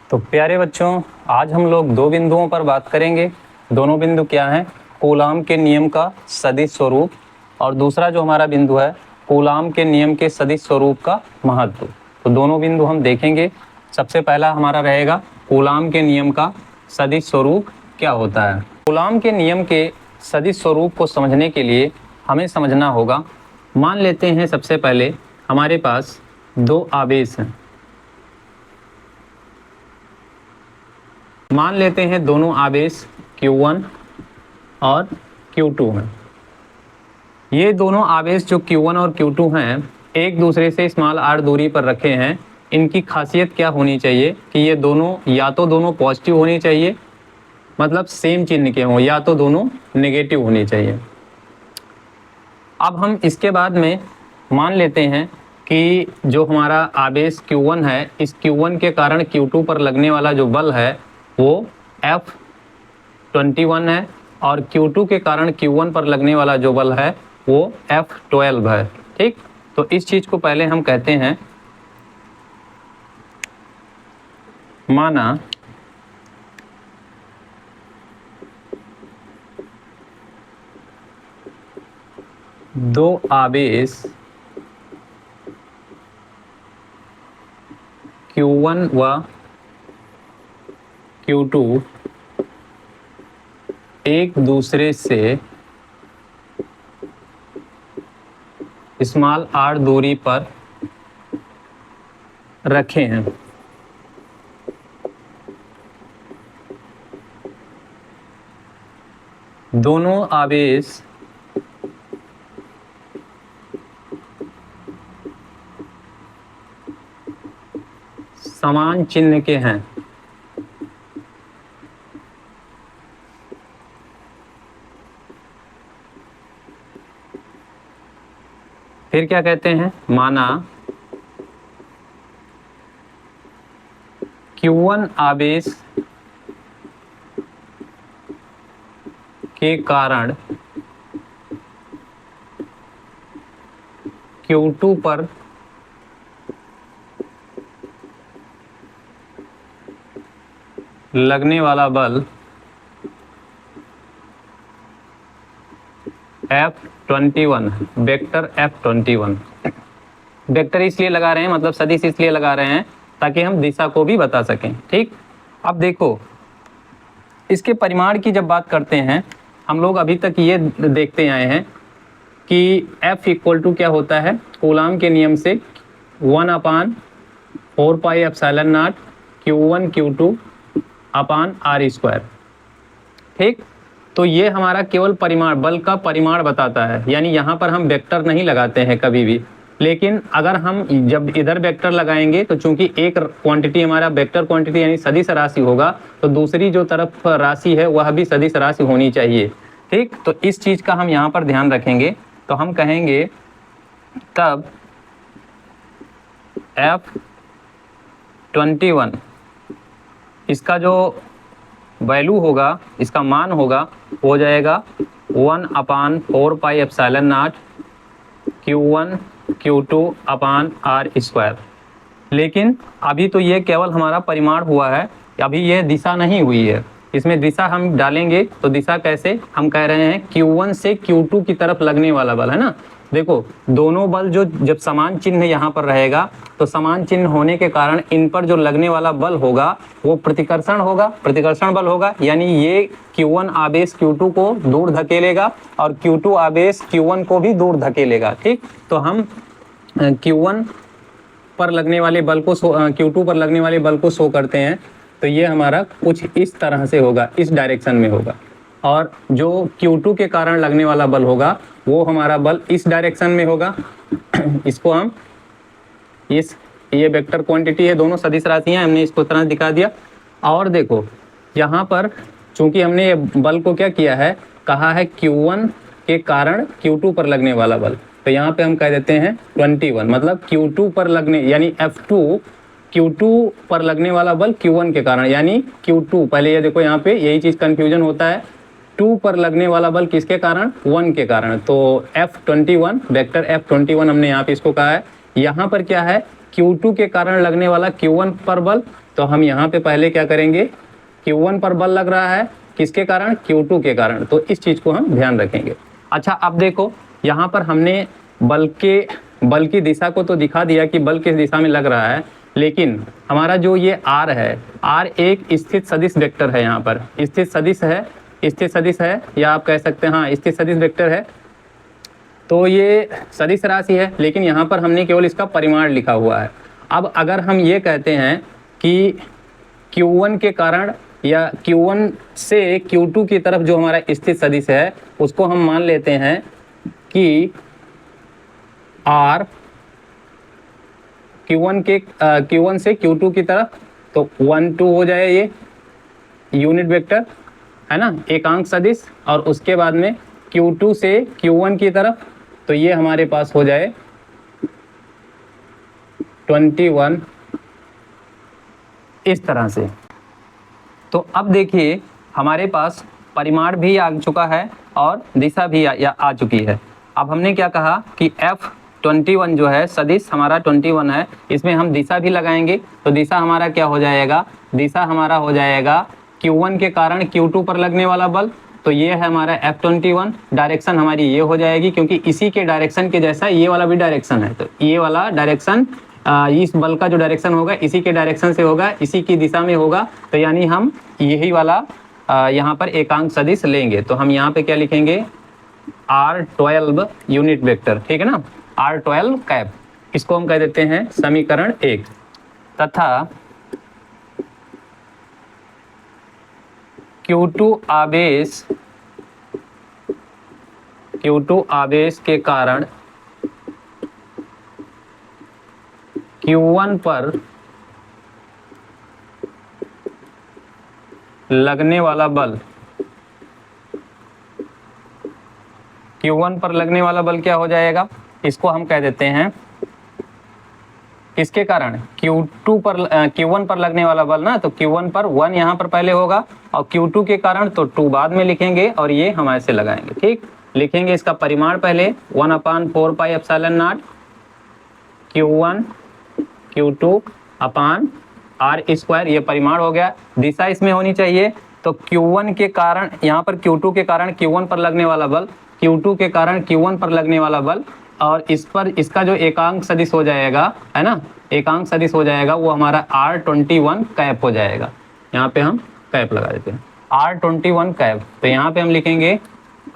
तो प्यारे बच्चों, आज हम लोग दो बिंदुओं पर बात करेंगे। दोनों बिंदु क्या हैं? कूलाम के नियम का सदिश स्वरूप और दूसरा जो हमारा बिंदु है कूलाम के नियम के सदिश स्वरूप का महत्व। तो दोनों बिंदु हम देखेंगे। सबसे पहला हमारा रहेगा कूलाम के नियम का सदिश स्वरूप क्या होता है। कूलाम के नियम के सदिश स्वरूप को समझने के लिए हमें समझना होगा, मान लेते हैं सबसे पहले हमारे पास दो आवेश हैं। मान लेते हैं दोनों आवेश Q1 और Q2 हैं। ये दोनों आवेश जो Q1 और Q2 हैं एक दूसरे से स्मॉल r दूरी पर रखे हैं। इनकी खासियत क्या होनी चाहिए कि ये दोनों या तो दोनों पॉजिटिव होनी चाहिए, मतलब सेम चिन्ह के हों, या तो दोनों नेगेटिव होनी चाहिए। अब हम इसके बाद में मान लेते हैं कि जो हमारा आवेश Q1 है, इस Q1 के कारण Q2 पर लगने वाला जो बल है वो F21 है और Q2 के कारण Q1 पर लगने वाला जो बल है वो F12 है। ठीक, तो इस चीज को पहले हम कहते हैं, माना दो आवेश Q1 व Q2 एक दूसरे से स्मॉल r दूरी पर रखे हैं। दोनों आवेश समान चिन्ह के हैं। फिर क्या कहते हैं, माना Q1 आवेश के कारण Q2 पर लगने वाला बल F21, वेक्टर F21। वेक्टर इसलिए लगा रहे हैं, मतलब सदिश इसलिए लगा रहे हैं ताकि हम दिशा को भी बता सकें। ठीक, अब देखो इसके परिमाण की जब बात करते हैं, हम लोग अभी तक ये देखते आए हैं कि F इक्वल टू क्या होता है, कूलाम के नियम से 1/4πε0 Q1 Q2 अपान r²। ठीक, तो ये हमारा केवल परिमाण, बल का परिमाण बताता है, यानी यहाँ पर हम वेक्टर नहीं लगाते हैं कभी भी। लेकिन अगर हम जब इधर वेक्टर लगाएंगे तो चूंकि एक क्वांटिटी हमारा वेक्टर क्वांटिटी यानी सदिश राशि होगा, तो दूसरी जो तरफ राशि है वह भी सदिश राशि होनी चाहिए। ठीक, तो इस चीज का हम यहाँ पर ध्यान रखेंगे। तो हम कहेंगे तब F21 इसका जो वैल्यू होगा, इसका मान होगा, हो जाएगा 1/4πε0 Q1 Q2 अपान r²। लेकिन अभी तो ये केवल हमारा परिमाण हुआ है, अभी ये दिशा नहीं हुई है। इसमें दिशा हम डालेंगे तो दिशा कैसे, हम कह रहे हैं Q1 से Q2 की तरफ लगने वाला बल है ना। देखो दोनों बल जो जब समान चिन्ह यहाँ पर रहेगा तो समान चिन्ह होने के कारण इन पर जो लगने वाला बल होगा वो प्रतिकर्षण होगा, प्रतिकर्षण बल होगा। यानी ये Q1 आवेश Q2 को दूर धकेलेगा और Q2 आवेश Q1 को भी दूर धकेलेगा। ठीक, तो हम Q1 पर लगने वाले बल को Q2 पर लगने वाले बल को शो करते हैं। तो ये हमारा कुछ इस तरह से होगा, इस डायरेक्शन में होगा, और जो Q2 के कारण लगने वाला बल होगा वो हमारा बल इस डायरेक्शन में होगा। इसको हम ये वेक्टर क्वांटिटी है, दोनों सदिश राशियां, हमने इसको तरह दिखा दिया। और देखो यहाँ पर चूंकि हमने ये बल को क्या किया है, कहा है Q1 के कारण Q2 पर लगने वाला बल, तो यहाँ पे हम कह देते हैं 21, मतलब Q2 पर लगने यानी F2 Q2 पर लगने वाला बल Q1 के कारण, यानी Q2, पहले ये देखो यहाँ पे यही चीज कंफ्यूजन होता है, 2 पर लगने वाला बल किसके कारण, 1 के कारण। तो F21, वेक्टर F21 हमने यहाँ पे इसको कहा है। यहाँ पर क्या है, Q2 के कारण लगने वाला Q1 पर बल, तो हम यहाँ पे पहले क्या करेंगे, Q1 पर बल लग रहा है, किसके कारण, Q2 के कारण, तो इस चीज़ को हम ध्यान रखेंगे। अच्छा अब देखो यहाँ पर हमने बल की दिशा को तो दिखा दिया कि बल किस दिशा में लग रहा है, लेकिन हमारा जो ये R है, R एक स्थित सदिश वेक्टर है, यहाँ पर स्थित सदिश है या आप कह सकते हैं हाँ स्थित सदिश वेक्टर है। तो ये सदिश राशि है, लेकिन यहाँ पर हमने केवल इसका परिमाण लिखा हुआ है। अब अगर हम ये कहते हैं कि Q1 के कारण या Q1 से Q2 की तरफ जो हमारा स्थित सदिश है उसको हम मान लेते हैं कि R Q1 से Q2 की तरफ, तो 1 2 हो जाए ये यूनिट वेक्टर है ना, एकांक सदिश, और उसके बाद में Q2 से Q1 की तरफ, तो ये हमारे पास हो जाए 21 इस तरह से। तो अब देखिए हमारे पास परिमाण भी आ चुका है और दिशा भी आ चुकी है। अब हमने क्या कहा कि F21 जो है सदिश हमारा 21 है, इसमें हम दिशा भी लगाएंगे, तो दिशा हमारा क्या हो जाएगा, दिशा हमारा हो जाएगा Q1 के कारण Q2 पर लगने वाला बल, तो ये है हमारा F21। डायरेक्शन हमारी ये हो जाएगी क्योंकि इसी के डायरेक्शन के जैसा ये वाला भी डायरेक्शन है, तो ये वाला डायरेक्शन इस बल का जो डायरेक्शन होगा इसी के डायरेक्शन से होगा, इसी की दिशा में होगा, तो यानी हम यही वाला यहाँ पर एकांक सदिश लेंगे। तो हम यहाँ पे क्या लिखेंगे, R12 यूनिट वेक्टर, ठीक है ना, R12 कैप, इसको हम कह देते हैं समीकरण 1। तथा Q2 आवेश के कारण Q1 पर लगने वाला बल, Q1 पर लगने वाला बल क्या हो जाएगा, इसको हम कह देते हैं किसके कारण, Q1 पर लगने वाला बल ना, तो Q1 पर 1 यहाँ पर पहले होगा और Q2 के कारण तो 2 बाद में लिखेंगे और ये हम ऐसे लगाएंगे। ठीक, लिखेंगे इसका परिमाण पहले 1/4 पाई एप्सिलॉन नॉट Q1 Q2 अपान R², ये परिमाण हो गया। दिशा इसमें होनी चाहिए, तो Q1 के कारण यहाँ पर Q2 के कारण Q1 पर लगने वाला बल, Q2 के कारण Q1 पर लगने वाला बल, और इस पर इसका जो एकांक सदिश हो जाएगा है ना, एकांक सदिश हो जाएगा वो हमारा R21 कैप हो जाएगा। यहाँ पे हम कैप लगा देते हैं R21 कैप, तो यहाँ पे हम लिखेंगे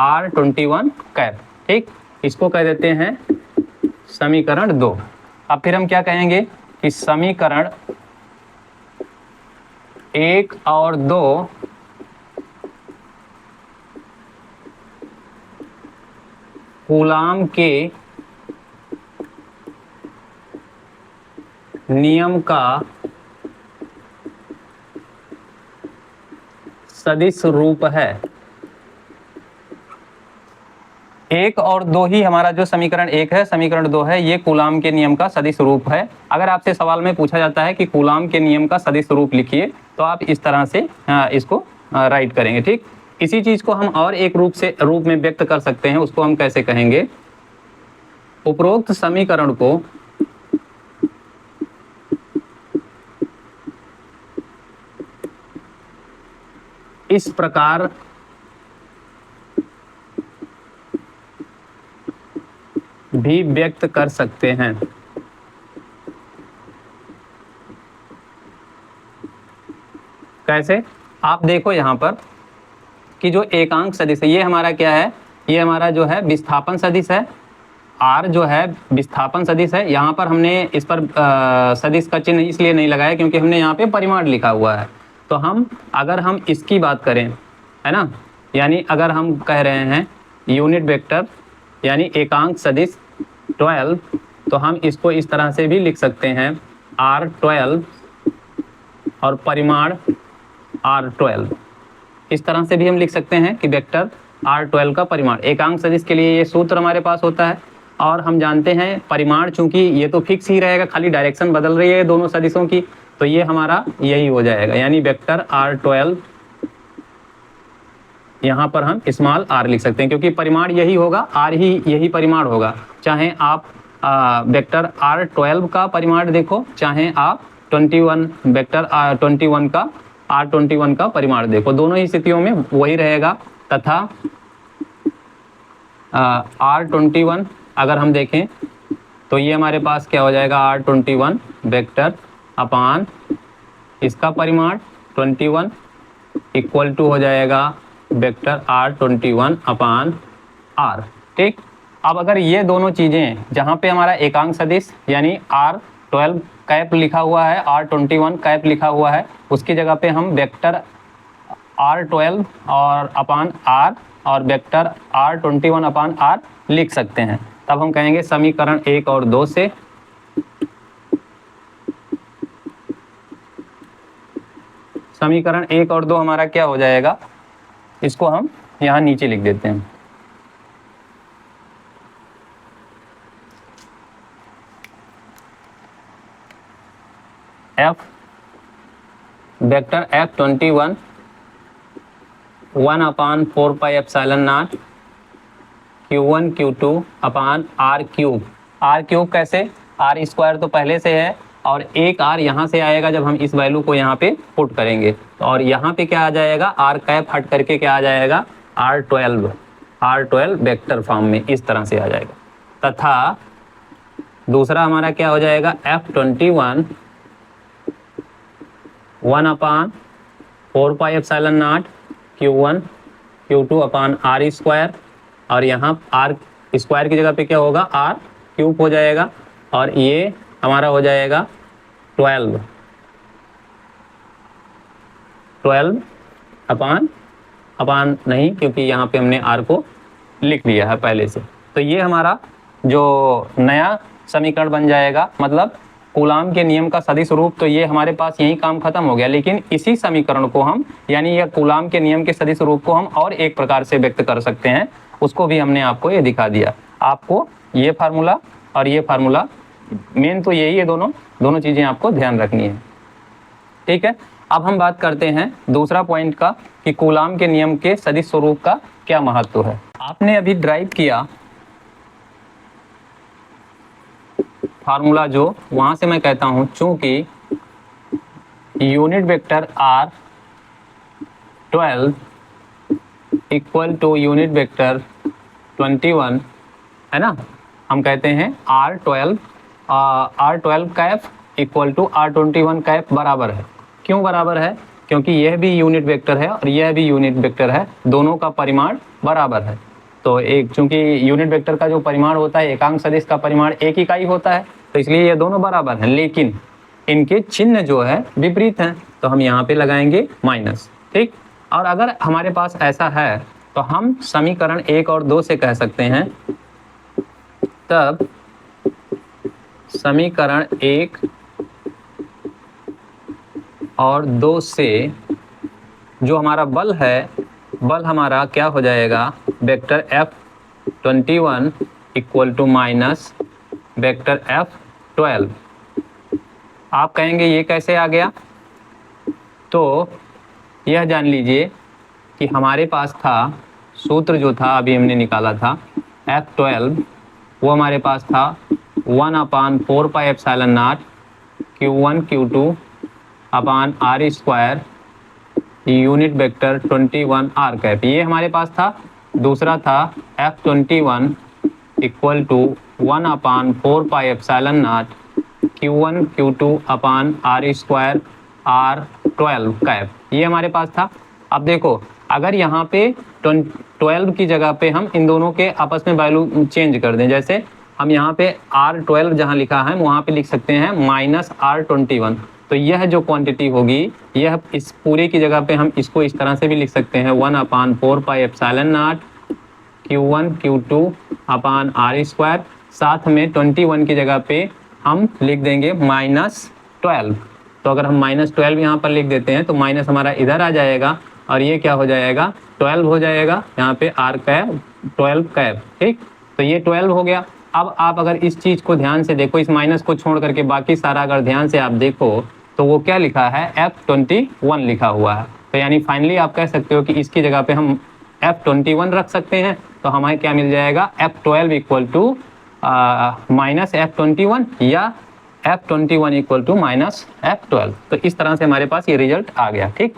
R21 कैप। ठीक, इसको कह देते हैं समीकरण 2। अब फिर हम क्या कहेंगे कि समीकरण 1 और 2 कूलाम के नियम का सदिश रूप है। 1 और 2 ही हमारा जो समीकरण 1 है, समीकरण 2 है, ये कूलाम के नियम का सदिश रूप है। अगर आपसे सवाल में पूछा जाता है कि कूलाम के नियम का सदिश रूप लिखिए, तो आप इस तरह से इसको राइट करेंगे। ठीक, इसी चीज को हम और एक रूप में व्यक्त कर सकते हैं, उसको हम कैसे कहेंगे, उपरोक्त समीकरण को इस प्रकार भी व्यक्त कर सकते हैं। कैसे, आप देखो यहाँ पर कि जो एकांक सदिश है ये हमारा क्या है, ये हमारा जो है विस्थापन सदिश है। R जो है विस्थापन सदिश है। यहाँ पर हमने इस पर सदिश का चिन्ह इसलिए नहीं लगाया क्योंकि हमने यहाँ पे परिमाण लिखा हुआ है। तो अगर हम इसकी बात करें, है ना, यानी अगर हम कह रहे हैं यूनिट वेक्टर यानी एकांक सदिश 12, तो हम इसको इस तरह से भी लिख सकते हैं R12 और परिमाण R12। इस तरह से भी हम लिख सकते हैं कि वेक्टर R12 का परिमाण, एकांक सदिश के लिए ये सूत्र हमारे पास होता है। और हम जानते हैं परिमाण, चूंकि ये तो फिक्स ही रहेगा, खाली डायरेक्शन बदल रही है दोनों सदिशों की, तो ये हमारा यही हो जाएगा, यानी वेक्टर R12 यहाँ पर हम स्मॉल r लिख सकते हैं क्योंकि परिमाण यही होगा, r ही यही परिमाण होगा। चाहे आप वेक्टर R12 का परिमाण देखो, चाहे आप R21 वेक्टर R21 का R21 का परिमाण देखो, दोनों ही स्थितियों में वही रहेगा। तथा R21 अगर हम देखें तो ये हमारे पास क्या हो जाएगा, R21 वेक्टर अपान इसका परिमाण 21 इक्वल टू हो जाएगा वेक्टर R21 अपान R। ठीक, अब अगर ये दोनों चीज़ें जहाँ पे हमारा एकांक सदिश यानी R12 कैप लिखा हुआ है, R21 कैप लिखा हुआ है, उसकी जगह पे हम वेक्टर R12 और अपान R और वेक्टर R21 अपान R लिख सकते हैं। तब हम कहेंगे समीकरण 1 और 2 से समीकरण 1 और 2 हमारा क्या हो जाएगा, इसको हम यहाँ नीचे लिख देते हैं। F vector F21 1 upon 4 pi epsilon nought Q1 Q2 upon R cube. R cube कैसे, R स्क्वायर तो पहले से है और एक R यहाँ से आएगा जब हम इस वैल्यू को यहाँ पे पुट करेंगे, और यहाँ पे क्या आ जाएगा, R कैप हट करके क्या आ जाएगा, R12 वेक्टर फॉर्म में इस तरह से आ जाएगा। तथा दूसरा हमारा क्या हो जाएगा, F21 1 upon 4 pi epsilon nought Q1 Q2 upon R square, और यहाँ R स्क्वायर की जगह पे क्या होगा, R क्यूब हो जाएगा, और ये हमारा हो जाएगा 12 अपान नहीं, क्योंकि यहाँ पे हमने R को लिख लिया है पहले से। तो ये हमारा जो नया समीकरण बन जाएगा, मतलब कूलाम के नियम का सदिश रूप, तो ये हमारे पास यही काम खत्म हो गया। लेकिन इसी समीकरण को हम, यानी यह कूलाम के नियम के सदिश रूप को हम और एक प्रकार से व्यक्त कर सकते हैं, उसको भी हमने आपको ये दिखा दिया। आपको ये फार्मूला और ये फार्मूला, मेन तो यही है, दोनों चीज़ें आपको ध्यान रखनी है। ठीक है, अब हम बात करते हैं दूसरा पॉइंट का कि कूलाम के नियम के सदिश स्वरूप का क्या महत्व है। आपने अभी ड्राइव किया फार्मूला, जो वहां से मैं कहता हूं चूंकि unit vector R12 equal to unit vector 21 है ना, हम कहते हैं R12 cap equal to R21 cap बराबर है। क्यों बराबर है, क्योंकि यह भी यूनिट वेक्टर है और यह भी यूनिट वेक्टर है, दोनों का परिमाण बराबर है। तो एक, चूंकि यूनिट वेक्टर का जो परिमाण होता है, एकांक सदिश का परिमाण एक इकाई होता है, तो इसलिए ये दोनों बराबर हैं, लेकिन इनके चिन्ह जो है विपरीत हैं, तो हम यहाँ पे लगाएंगे माइनस। ठीक, और अगर हमारे पास ऐसा है तो हम समीकरण 1 और 2 से कह सकते हैं, तब समीकरण 1 और 2 से जो हमारा बल है, बल हमारा क्या हो जाएगा, vector F21 equal to minus vector F12। आप कहेंगे ये कैसे आ गया, तो यह जान लीजिए कि हमारे पास था सूत्र, जो था अभी हमने निकाला था F12, वो हमारे पास था 1 upon 4 pi epsilon nought Q1 Q2 upon R square unit vector 21 R cap, ये हमारे पास था। दूसरा था F21 equal to 1 upon 4 pi epsilon nought Q1 Q2 upon R square R12 cap, ये हमारे पास था। अब देखो, अगर यहाँ पे 12 की जगह पे हम इन दोनों के आपस में वैल्यू चेंज कर दें, जैसे हम यहाँ पे R12 जहाँ लिखा है वहाँ पे लिख सकते हैं माइनस R21, तो यह जो क्वांटिटी होगी, यह इस पूरे की जगह पे हम इसको इस तरह से भी लिख सकते हैं, 1 upon 4 pi epsilon nought Q1 Q2 upon R square, साथ में 21 की जगह पे हम लिख देंगे -12। तो अगर हम -12 यहाँ पर लिख देते हैं तो माइनस हमारा इधर आ जाएगा, और ये क्या हो जाएगा, 12 हो जाएगा, यहाँ पे R कैप 12 कैप। ठीक, तो ये 12 हो गया। अब आप अगर इस चीज़ को ध्यान से देखो, इस माइनस को छोड़ करके बाकी सारा अगर ध्यान से आप देखो, तो वो क्या लिखा है, F21 लिखा हुआ है। तो यानी फाइनली आप कह सकते हो कि इसकी जगह पे हम F21 रख सकते हैं, तो हमें क्या मिल जाएगा, F12 equal to minus F21, या F21 equal to minus F12। तो इस तरह से हमारे पास ये रिजल्ट आ गया। ठीक,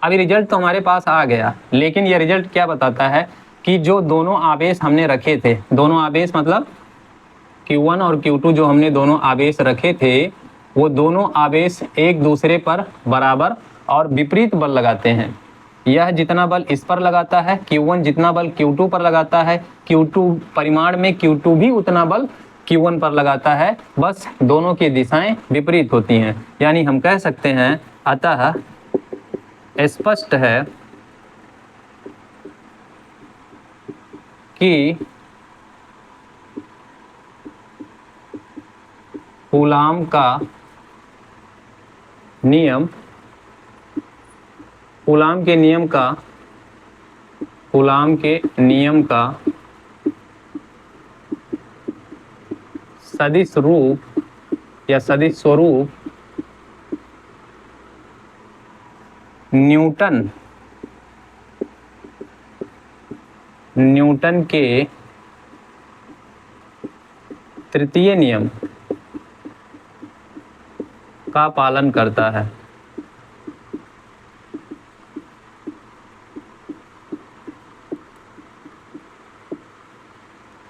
अभी रिजल्ट तो हमारे पास आ गया, लेकिन ये रिजल्ट क्या बताता है कि जो दोनों आवेश हमने रखे थे, दोनों आवेश मतलब Q1 और Q2 जो हमने दोनों आवेश रखे थे, वो दोनों आवेश एक दूसरे पर बराबर और विपरीत बल लगाते हैं। यह जितना बल इस पर लगाता है, Q1 जितना बल Q2 पर लगाता है, Q2 परिमाण में Q2 भी उतना बल Q1 पर लगाता है, बस दोनों की दिशाएं विपरीत होती हैं। यानी हम कह सकते हैं, अतः स्पष्ट है कि कूलाम का नियम, कूलाम के नियम का सदिश रूप या सदिश स्वरूप न्यूटन के तृतीय नियम का पालन करता है।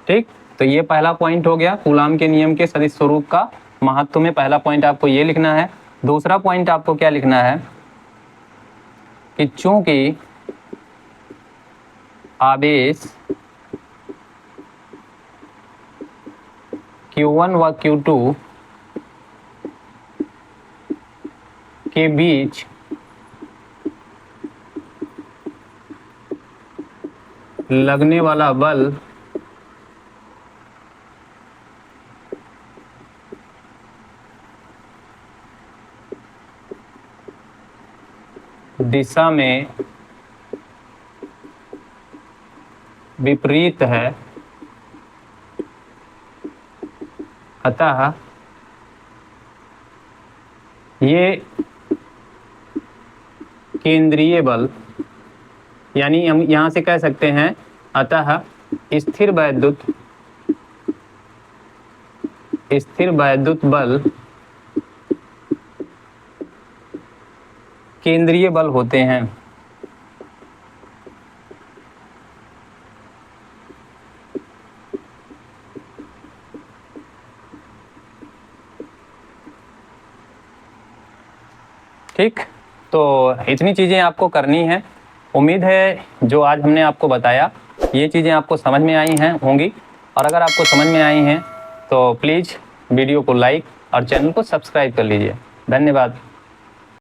ठीक, तो ये पहला पॉइंट हो गया, कूलाम के नियम के सदिश स्वरूप का महत्व में पहला पॉइंट आपको ये लिखना है। दूसरा पॉइंट आपको क्या लिखना है कि चूंकि आवेश Q1 व Q2 के बीच लगने वाला बल दिशा में विपरीत है, अतः ये केंद्रीय बल, यानी हम यहाँ से कह सकते हैं, अतः स्थिर वैद्युत बल केंद्रीय बल होते हैं। ठीक, तो इतनी चीज़ें आपको करनी है। उम्मीद है जो आज हमने आपको बताया ये चीज़ें आपको समझ में आई हैं होंगी, और अगर आपको समझ में आई हैं तो प्लीज़ वीडियो को लाइक और चैनल को सब्सक्राइब कर लीजिए। धन्यवाद।